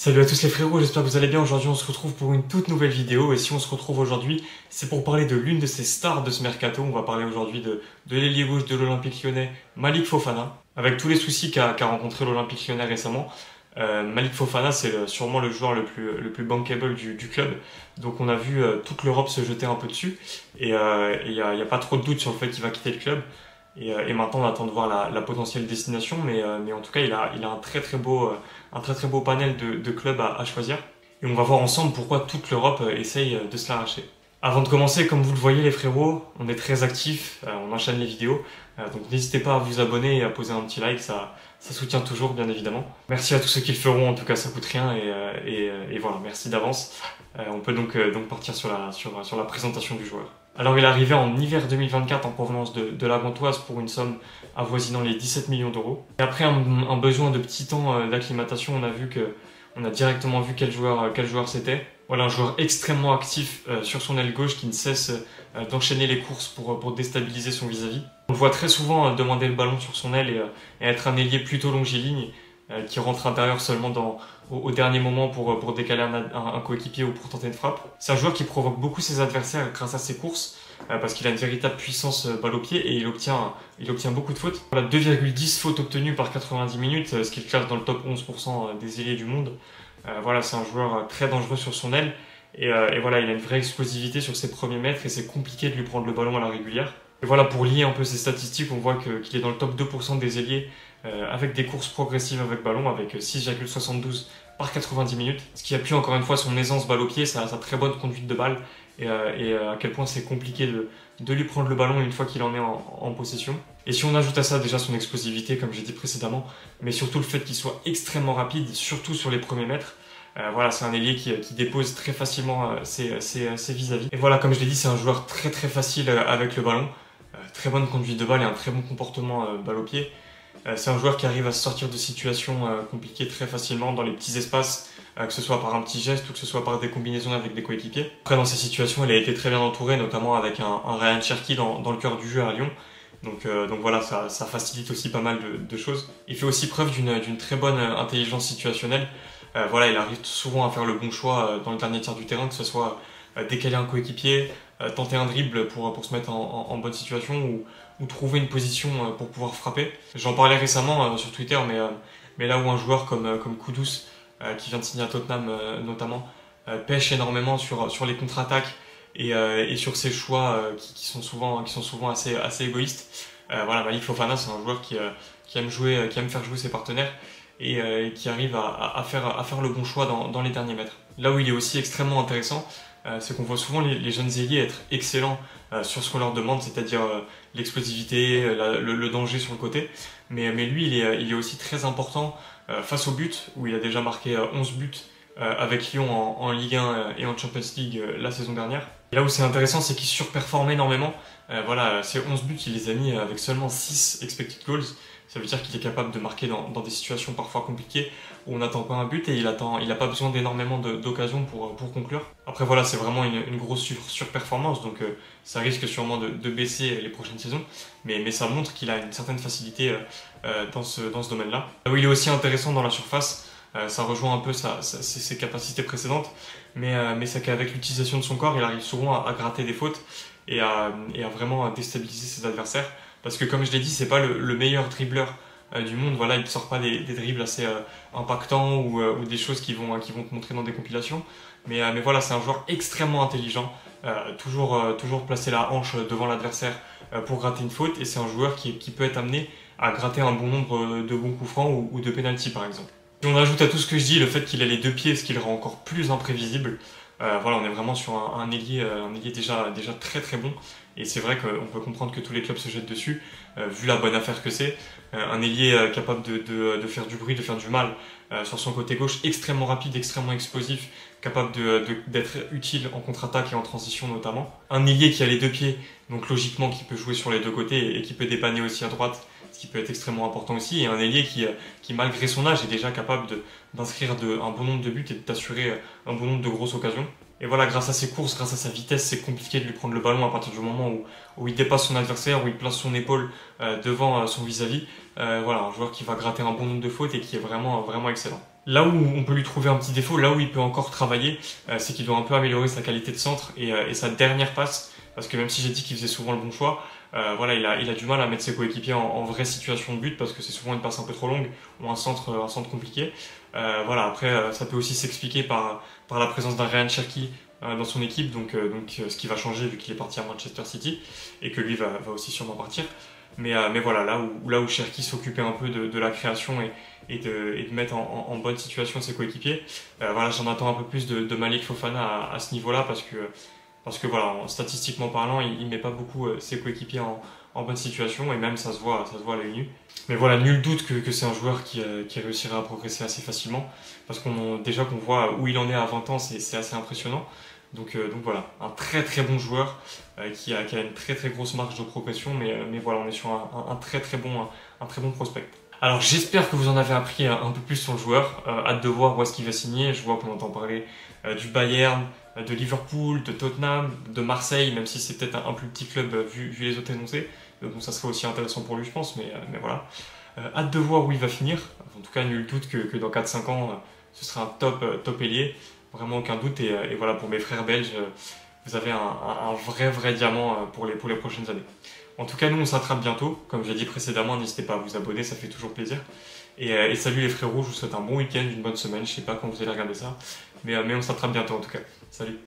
Salut à tous les frérots, j'espère que vous allez bien. Aujourd'hui on se retrouve pour une toute nouvelle vidéo et si on se retrouve aujourd'hui, c'est pour parler de l'une de ces stars de ce mercato. On va parler aujourd'hui de l'ailier gauche de l'Olympique Lyonnais, Malik Fofana. Avec tous les soucis qu'a rencontré l'Olympique Lyonnais récemment, Malik Fofana c'est sûrement le joueur le plus bankable du club. Donc on a vu toute l'Europe se jeter un peu dessus et il n'y a pas trop de doute sur le fait qu'il va quitter le club. Et maintenant on attend de voir la potentielle destination, mais en tout cas il a un très très beau panel de clubs à choisir. Et on va voir ensemble pourquoi toute l'Europe essaye de se l'arracher. Avant de commencer, comme vous le voyez les frérots, on est très actifs, on enchaîne les vidéos, donc n'hésitez pas à vous abonner et à poser un petit like, ça soutient toujours bien évidemment. Merci à tous ceux qui le feront, en tout cas ça coûte rien et voilà, merci d'avance. On peut donc partir sur la présentation du joueur. Alors il est arrivé en hiver 2024 en provenance de la Gantoise pour une somme avoisinant les 17 millions d'euros. Et après un besoin de petit temps d'acclimatation, on a directement vu quel joueur c'était. Voilà, un joueur extrêmement actif sur son aile gauche qui ne cesse d'enchaîner les courses pour déstabiliser son vis-à-vis. On le voit très souvent demander le ballon sur son aile et être un ailier plutôt longiligne qui rentre intérieur seulement au dernier moment pour décaler un coéquipier ou pour tenter une frappe. C'est un joueur qui provoque beaucoup ses adversaires grâce à ses courses parce qu'il a une véritable puissance balle au pied et il obtient beaucoup de fautes. Voilà, 2,10 fautes obtenues par 90 minutes, ce qui le classe dans le top 11% des ailiers du monde. Voilà, c'est un joueur très dangereux sur son aile et voilà, il a une vraie explosivité sur ses premiers mètres et c'est compliqué de lui prendre le ballon à la régulière. Et voilà, pour lier un peu ses statistiques, on voit qu'il est dans le top 2% des ailiers avec des courses progressives avec ballon, avec 6,72 par 90 minutes. Ce qui appuie encore une fois son aisance balle au pied, sa très bonne conduite de balle et à quel point c'est compliqué de lui prendre le ballon une fois qu'il en est en possession. Et si on ajoute à ça déjà son explosivité, comme j'ai dit précédemment, mais surtout le fait qu'il soit extrêmement rapide, surtout sur les premiers mètres, voilà, c'est un ailier qui dépose très facilement ses vis-à-vis. Et voilà, comme je l'ai dit, c'est un joueur très très facile avec le ballon. Très bonne conduite de balle et un très bon comportement balle au pied. C'est un joueur qui arrive à se sortir de situations compliquées très facilement dans les petits espaces, que ce soit par un petit geste ou que ce soit par des combinaisons avec des coéquipiers. Après, dans ces situations, il a été très bien entouré, notamment avec un Ryan Cherki dans le cœur du jeu à Lyon. Donc voilà, ça facilite aussi pas mal de choses. Il fait aussi preuve d'une très bonne intelligence situationnelle. Voilà, il arrive souvent à faire le bon choix dans le dernier tiers du terrain, que ce soit décaler un coéquipier, tenter un dribble pour se mettre en bonne situation ou trouver une position pour pouvoir frapper. J'en parlais récemment sur Twitter, mais là où un joueur comme Kudus, qui vient de signer à Tottenham notamment, pêche énormément sur les contre-attaques et sur ses choix qui sont souvent assez égoïstes. Voilà, Malik Fofana, c'est un joueur qui aime faire jouer ses partenaires et qui arrive à faire le bon choix dans les derniers mètres. Là où il est aussi extrêmement intéressant, c'est qu'on voit souvent les jeunes ailiers être excellents sur ce qu'on leur demande, c'est-à-dire l'explosivité, le danger sur le côté. Mais lui, il est aussi très important face au but, où il a déjà marqué 11 buts avec Lyon en Ligue 1 et en Champions League la saison dernière. Et là où c'est intéressant, c'est qu'il surperforme énormément. Voilà, ces 11 buts, il les a mis avec seulement 6 expected goals. Ça veut dire qu'il est capable de marquer dans des situations parfois compliquées où on n'attend pas un but et il n'a pas besoin d'énormément d'occasions pour conclure. Après voilà, c'est vraiment une grosse surperformance, donc ça risque sûrement de baisser les prochaines saisons, mais ça montre qu'il a une certaine facilité dans ce domaine-là. Là où il est aussi intéressant dans la surface, ça rejoint un peu ses capacités précédentes, mais c'est qu'avec l'utilisation de son corps, il arrive souvent à gratter des fautes et à vraiment déstabiliser ses adversaires. Parce que comme je l'ai dit, c'est pas le meilleur dribbleur du monde. Voilà, il ne sort pas des dribbles assez impactants ou des choses qui vont te montrer dans des compilations. Mais voilà, c'est un joueur extrêmement intelligent, toujours placer la hanche devant l'adversaire pour gratter une faute. Et c'est un joueur qui peut être amené à gratter un bon nombre de bons coups francs ou de pénaltys par exemple. Si on ajoute à tout ce que je dis le fait qu'il a les deux pieds, ce qui le rend encore plus imprévisible. Voilà, on est vraiment sur un ailier déjà très très bon. Et c'est vrai qu'on peut comprendre que tous les clubs se jettent dessus, vu la bonne affaire que c'est. Un ailier capable de faire du bruit, de faire du mal sur son côté gauche, extrêmement rapide, extrêmement explosif, capable d'être utile en contre-attaque et en transition notamment. Un ailier qui a les deux pieds, donc logiquement qui peut jouer sur les deux côtés et qui peut dépanner aussi à droite, ce qui peut être extrêmement important aussi. Et un ailier qui malgré son âge, est déjà capable d'inscrire un bon nombre de buts et d'assurer un bon nombre de grosses occasions. Et voilà, grâce à ses courses, grâce à sa vitesse, c'est compliqué de lui prendre le ballon à partir du moment où il dépasse son adversaire, où il place son épaule devant son vis-à-vis. Voilà, un joueur qui va gratter un bon nombre de fautes et qui est vraiment excellent. Là où on peut lui trouver un petit défaut, là où il peut encore travailler, c'est qu'il doit un peu améliorer sa qualité de centre et sa dernière passe. Parce que même si j'ai dit qu'il faisait souvent le bon choix, voilà, il a du mal à mettre ses coéquipiers en vraie situation de but parce que c'est souvent une passe un peu trop longue ou un centre compliqué. Voilà, après, ça peut aussi s'expliquer par la présence d'un Ryan Cherki dans son équipe, donc ce qui va changer vu qu'il est parti à Manchester City et que lui va aussi sûrement partir. Mais voilà, là où Cherki s'occupait un peu de la création et de mettre en bonne situation ses coéquipiers, voilà, j'en attends un peu plus de Malik Fofana à ce niveau-là parce que voilà, statistiquement parlant, il met pas beaucoup ses coéquipiers en bonne situation et même ça se voit à l'œil nu. Mais voilà, nul doute que c'est un joueur qui réussirait à progresser assez facilement parce déjà qu'on voit où il en est à 20 ans, c'est assez impressionnant. Donc voilà, un très très bon joueur qui a une très très grosse marge de progression, mais voilà, on est sur un très très bon prospect. Alors j'espère que vous en avez appris un peu plus sur le joueur, hâte de voir où est-ce qu'il va signer. Je vois qu'on entend parler du Bayern, de Liverpool, de Tottenham, de Marseille, même si c'est peut-être un plus petit club vu les autres énoncés. Donc ça serait aussi intéressant pour lui je pense, mais voilà. Hâte de voir où il va finir. En tout cas, nul doute que dans 4-5 ans, ce sera un top ailier. Vraiment aucun doute. Et voilà, pour mes frères belges, vous avez un vrai diamant pour les prochaines années. En tout cas, nous, on s'attrape bientôt. Comme j'ai dit précédemment, n'hésitez pas à vous abonner, ça fait toujours plaisir. Et salut les frérots, je vous souhaite un bon week-end, une bonne semaine. Je sais pas quand vous allez regarder ça. Mais on s'attrape bientôt en tout cas. Salut.